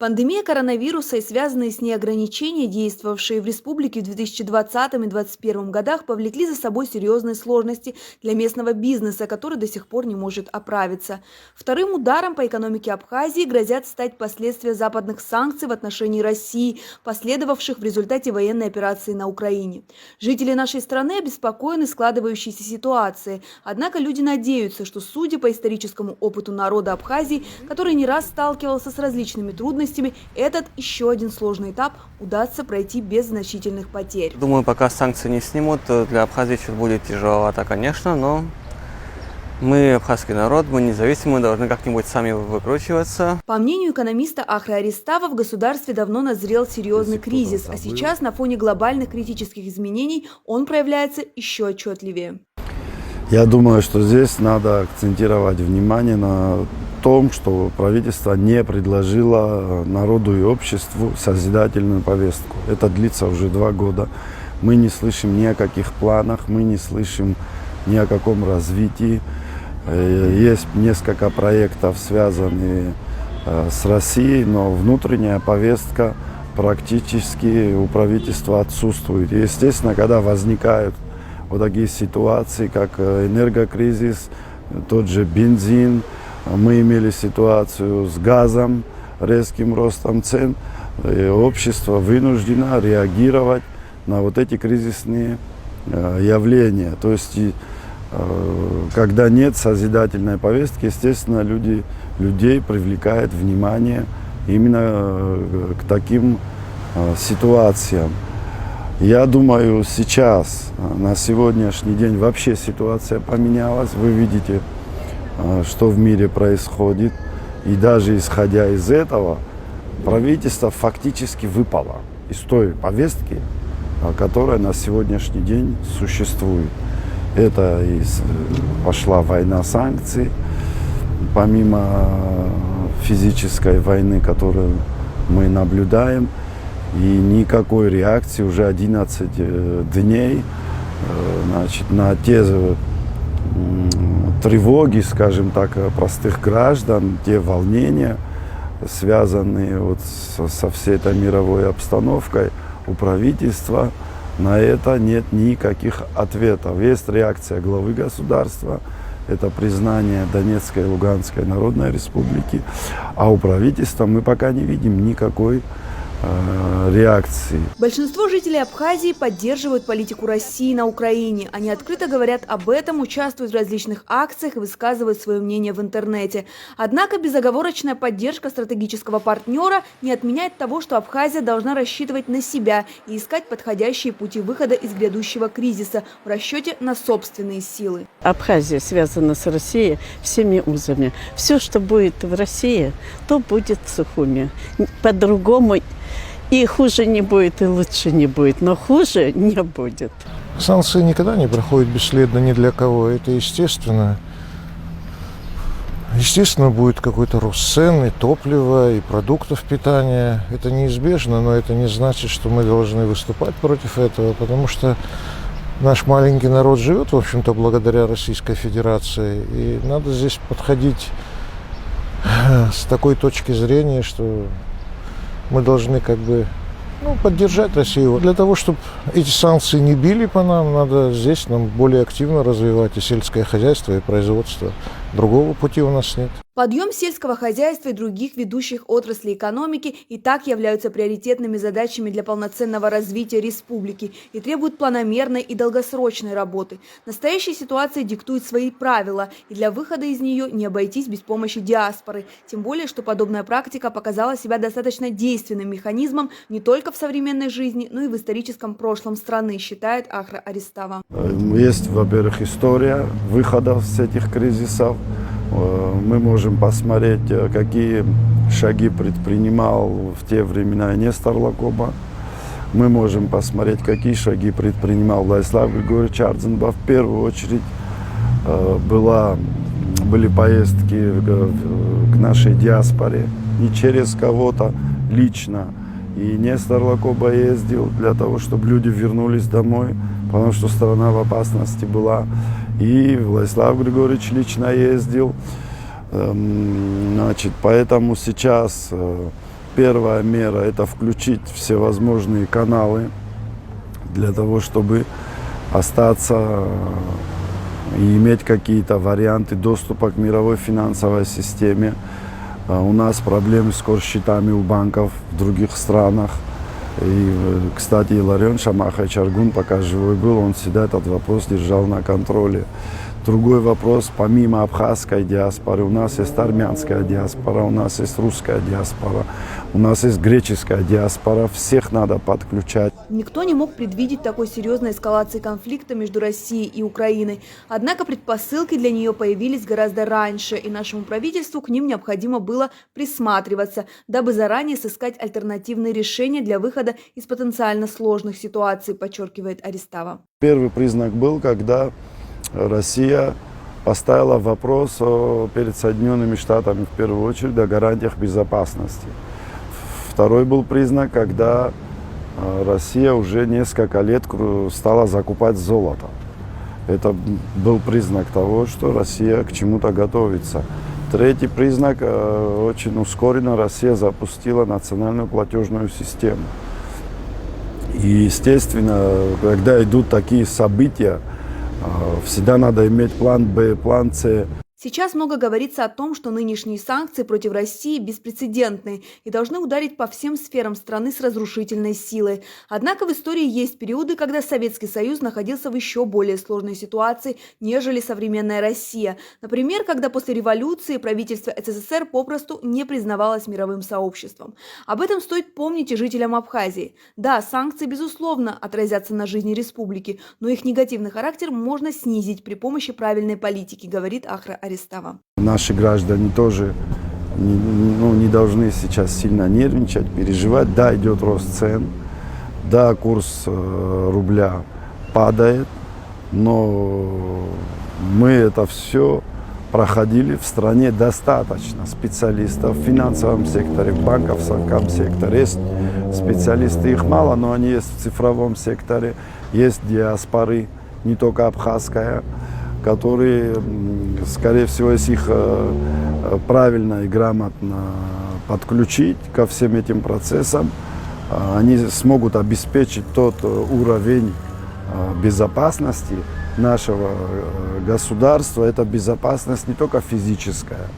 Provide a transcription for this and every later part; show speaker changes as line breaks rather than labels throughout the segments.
Пандемия коронавируса и связанные с ней ограничения, действовавшие в республике в 2020 и 2021 годах, повлекли за собой серьезные сложности для местного бизнеса, который до сих пор не может оправиться. Вторым ударом по экономике Абхазии грозят стать последствия западных санкций в отношении России, последовавших в результате военной операции на Украине. Жители нашей страны обеспокоены складывающейся ситуацией, однако люди надеются, что, судя по историческому опыту народа Абхазии, который не раз сталкивался с различными трудностями, этот еще один сложный этап удастся пройти без значительных потерь.
Думаю, пока санкции не снимут, для Абхазии чуть будет тяжеловато, конечно, но мы абхазский народ, мы независимые, должны как-нибудь сами выкручиваться.
По мнению экономиста Ахры Аристава, в государстве давно назрел серьезный кризис, а сейчас на фоне глобальных критических изменений он проявляется еще отчетливее.
Я думаю, что здесь надо акцентировать внимание на том, что правительство не предложило народу и обществу созидательную повестку. Это длится уже 2 года. Мы не слышим ни о каких планах, мы не слышим ни о каком развитии. Есть несколько проектов, связанных с Россией, но внутренняя повестка практически у правительства отсутствует. И, естественно, когда возникают вот такие ситуации, как энергокризис, тот же бензин, мы имели ситуацию с газом, резким ростом цен, и общество вынуждено реагировать на вот эти кризисные явления. То есть, когда нет созидательной повестки, естественно, людей привлекает внимание именно к таким ситуациям. Я думаю, сейчас, на сегодняшний день, вообще ситуация поменялась. Вы видите, что в мире происходит. И даже исходя из этого, правительство фактически выпало из той повестки, которая на сегодняшний день существует. Это пошла война санкций, помимо физической войны, которую мы наблюдаем. И никакой реакции уже 11 дней на те тревоги, скажем так, простых граждан, те волнения, связанные вот со всей этой мировой обстановкой, у правительства на это нет никаких ответов. Есть реакция главы государства, это признание Донецкой и Луганской Народной Республики, а у правительства мы пока не видим никакой реакции.
Большинство жителей Абхазии поддерживают политику России на Украине. Они открыто говорят об этом, участвуют в различных акциях и высказывают свое мнение в интернете. Однако безоговорочная поддержка стратегического партнера не отменяет того, что Абхазия должна рассчитывать на себя и искать подходящие пути выхода из грядущего кризиса в расчете на собственные силы.
Абхазия связана с Россией всеми узами. Все, что будет в России, то будет в Сухуми. По-другому и хуже не будет, и лучше не будет, но хуже не будет.
Санкции никогда не проходят бесследно ни для кого, это естественно. Естественно, будет какой-то рост цен и топлива, и продуктов питания. Это неизбежно, но это не значит, что мы должны выступать против этого, потому что наш маленький народ живет, в общем-то, благодаря Российской Федерации. И надо здесь подходить с такой точки зрения, что мы должны поддержать Россию. Для того, чтобы эти санкции не били по нам, надо здесь нам более активно развивать и сельское хозяйство, и производство. Другого пути у нас нет.
Подъем сельского хозяйства и других ведущих отраслей экономики и так являются приоритетными задачами для полноценного развития республики и требуют планомерной и долгосрочной работы. Настоящая ситуация диктует свои правила, и для выхода из нее не обойтись без помощи диаспоры. Тем более, что подобная практика показала себя достаточно действенным механизмом не только в современной жизни, но и в историческом прошлом страны, считает Ахра Аристава.
Есть, во-первых, история выхода с этих кризисов. Мы можем посмотреть, какие шаги предпринимал в те времена Нестор Лакоба. Мы можем посмотреть, какие шаги предпринимал Владислав Григорьевич Ардзинба. В первую очередь были поездки к нашей диаспоре, не через кого-то лично. И Нестор Лакоба ездил для того, чтобы люди вернулись домой, потому что страна в опасности была. И Владислав Григорьевич лично ездил. Поэтому сейчас Первая мера – это включить всевозможные каналы для того, чтобы остаться и иметь какие-то варианты доступа к мировой финансовой системе. У нас проблемы с счетами у банков в других странах. И, кстати, Иларион Шамахович Аргун, пока живой был, он всегда этот вопрос держал на контроле. Другой вопрос, помимо абхазской диаспоры, у нас есть армянская диаспора, у нас есть русская диаспора, у нас есть греческая диаспора, всех надо подключать.
Никто не мог предвидеть такой серьезной эскалации конфликта между Россией и Украиной. Однако предпосылки для нее появились гораздо раньше, и нашему правительству к ним необходимо было присматриваться, дабы заранее сыскать альтернативные решения для выхода из потенциально сложных ситуаций, подчеркивает Арестава.
Первый признак был, когда Россия поставила вопрос перед Соединенными Штатами, в первую очередь, о гарантиях безопасности. Второй был признак, когда Россия уже несколько лет стала закупать золото. Это был признак того, что Россия к чему-то готовится. Третий признак, очень ускоренно Россия запустила национальную платежную систему. И, естественно, когда идут такие события, всегда надо иметь план Б, план С.
Сейчас много говорится о том, что нынешние санкции против России беспрецедентные и должны ударить по всем сферам страны с разрушительной силой. Однако в истории есть периоды, когда Советский Союз находился в еще более сложной ситуации, нежели современная Россия. Например, когда после революции правительство СССР попросту не признавалось мировым сообществом. Об этом стоит помнить и жителям Абхазии. Да, санкции, безусловно, отразятся на жизни республики, но их негативный характер можно снизить при помощи правильной политики, говорит Ахра Арестава.
Наши граждане тоже не должны сейчас сильно нервничать, переживать. Да, идет рост цен, да, курс рубля падает, но мы это все проходили. В стране достаточно специалистов в финансовом секторе, в банковском секторе. Есть специалисты, их мало, но они есть в цифровом секторе, есть диаспоры, не только абхазская, которые, скорее всего, если их правильно и грамотно подключить ко всем этим процессам, они смогут обеспечить тот уровень безопасности нашего государства. Это безопасность не только физическая,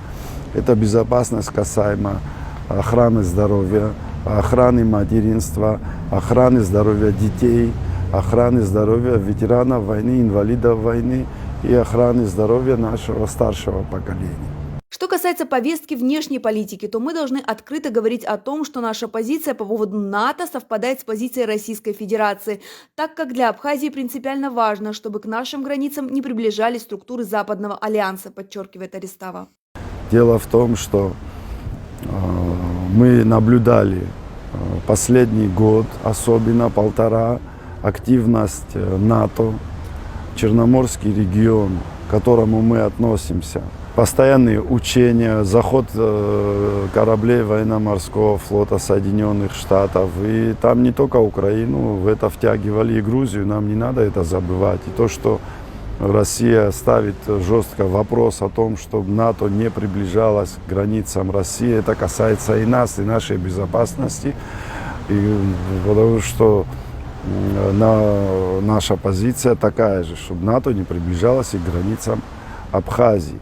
это безопасность касаемо охраны здоровья, охраны материнства, охраны здоровья детей, охраны здоровья ветеранов войны, инвалидов войны и охраны здоровья нашего старшего поколения.
Что касается повестки внешней политики, то мы должны открыто говорить о том, что наша позиция по поводу НАТО совпадает с позицией Российской Федерации, так как для Абхазии принципиально важно, чтобы к нашим границам не приближались структуры Западного альянса, подчеркивает Арестава.
Дело в том, что мы наблюдали последний год, особенно полтора, активность НАТО, Черноморский регион, к которому мы относимся. Постоянные учения, заход кораблей военно-морского флота Соединенных Штатов. И там не только Украину, в это втягивали и Грузию, нам не надо это забывать. И то, что Россия ставит жестко вопрос о том, чтобы НАТО не приближалось к границам России, это касается и нас, и нашей безопасности. И потому что наша позиция такая же, чтобы НАТО не приближалось и к границам Абхазии.